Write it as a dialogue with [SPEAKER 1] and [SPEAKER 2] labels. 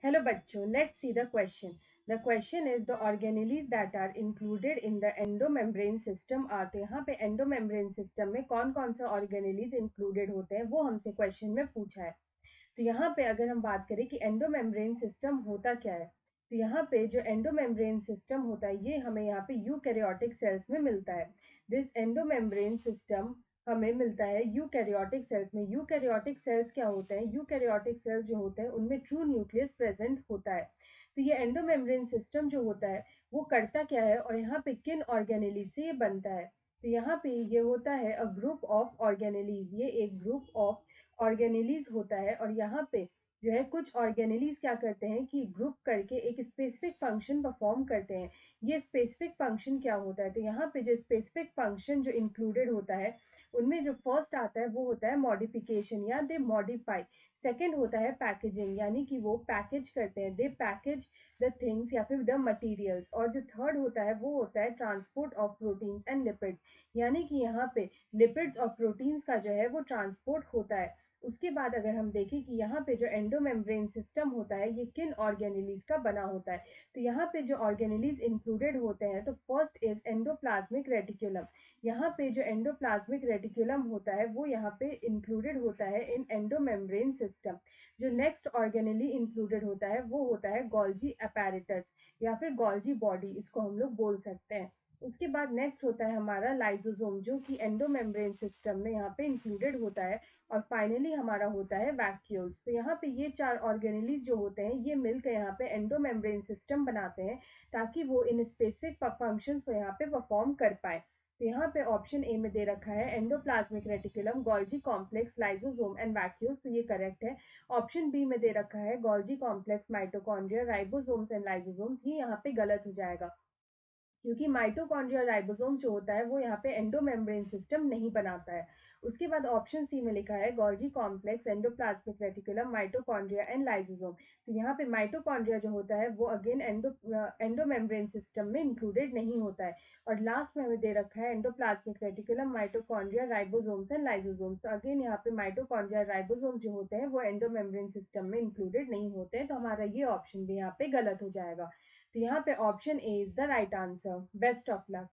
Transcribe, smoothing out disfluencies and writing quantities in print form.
[SPEAKER 1] Hello बच्चों, let's see the question. The question is the organelles that are included in the endomembrane system are। तो यहाँ पे endomembrane system में कौन कौन से organelles included होते हैं वो हमसे question में पूछा है। तो यहाँ पे अगर हम बात करें कि एंडोमेम्ब्रेन सिस्टम होता क्या है, तो यहाँ पे जो एंडोमेम्ब्रेन सिस्टम होता है ये हमें यहाँ पे यूकैरियोटिक सेल्स में मिलता है। दिस एंडोमेम्ब्रेन सिस्टम हमें मिलता है यूकैरियोटिक सेल्स में। यूकैरियोटिक सेल्स क्या होते हैं? यूकैरियोटिक सेल्स जो होते हैं उनमें ट्रू न्यूक्लियस प्रेजेंट होता है। तो ये एंडोमेम्ब्रेन सिस्टम जो होता है वो करता क्या है और यहाँ पे किन ऑर्गेनेली से ये बनता है? तो यहाँ पे ये होता है अ ग्रुप ऑफ ऑर्गेनेलीज। ये एक ग्रुप ऑफ ऑर्गेनेलीज होता है और यहाँ पे जो है कुछ ऑर्गेनेलीज क्या करते हैं कि ग्रुप करके एक स्पेसिफिक फंक्शन परफॉर्म करते हैं। ये स्पेसिफिक फंक्शन क्या होता है? तो यहाँ पे जो स्पेसिफिक फंक्शन जो इंक्लूडेड होता है उनमें जो फर्स्ट आता है वो होता है मॉडिफिकेशन या दे मॉडिफाई। सेकंड होता है पैकेजिंग, यानी कि वो पैकेज करते हैं, दे पैकेज द थिंग्स या फिर द मटेरियल्स। और जो थर्ड होता है वो होता है transport of proteins and lipids, यानी कि यहाँ पे लिपिड्स और प्रोटीन्स का जो है वो ट्रांसपोर्ट होता है। उसके बाद अगर हम देखें कि यहाँ पे जो एंडोमेम्ब्रेन सिस्टम होता है ये किन ऑर्गेनेलीज का बना होता है, तो यहाँ पे जो ऑर्गेनेलीज इंक्लूडेड होते हैं तो फर्स्ट इज एंडोप्लाज्मिक रेटिकुलम। यहाँ पे जो एंडोप्लाज्मिक रेटिकुलम होता है वो यहाँ पे इंक्लूडेड होता है इन एंडोमेम्ब्रेन सिस्टम। जो नेक्स्ट ऑर्गेनेली इंक्लूडेड होता है वो होता है गोल्जी अपैरेटस या फिर गोल्जी बॉडी, इसको हम लोग बोल सकते हैं। उसके बाद नेक्स्ट होता है हमारा लाइजोसोम जो कि एंडोमेम्ब्रेन सिस्टम में यहाँ पे इंक्लूडेड होता है। और फाइनली हमारा होता है वैक्यूल्स। तो यहाँ पे ये चार ऑर्गेनेलीज जो होते हैं ये मिलकर यहाँ पे एंडोमेम्ब्रेन सिस्टम बनाते हैं ताकि वो इन स्पेसिफिक फंक्शंस को यहाँ पे परफॉर्म कर पाए। तो यहाँ पे ऑप्शन ए में दे रखा है endoplasmic reticulum, Golgi complex, lysosome and vacuoles, तो ये करेक्ट है। ऑप्शन बी में दे रखा है Golgi complex, mitochondria, ribosomes and lysosomes, ये यहाँ पे गलत हो जाएगा क्योंकि माइटोकॉन्ड्रिया राइबोसोम जो होता है वो यहाँ पे एंडोमेम्ब्रेन सिस्टम नहीं बनाता है। उसके बाद ऑप्शन सी में लिखा है Golgi complex, endoplasmic reticulum, mitochondria and lysosome. तो यहाँ पे माइटोकॉन्ड्रिया जो होता है वो अगेन एंडोमेम्ब्रेन सिस्टम में इंक्लूडेड नहीं होता है। और लास्ट में हमें दे रखा है endoplasmic reticulum, mitochondria, ribosomes and lysosomes. तो अगेन यहाँ पे माइटोकॉन्ड्रिया राइबोसोम्स जो होते हैं वो एंडोमेम्ब्रेन सिस्टम में इंक्लूडेड नहीं होते हैं, तो हमारा ये ऑप्शन भी यहाँ पे गलत हो जाएगा। तो यहाँ पे option A is the right answer. Best of luck.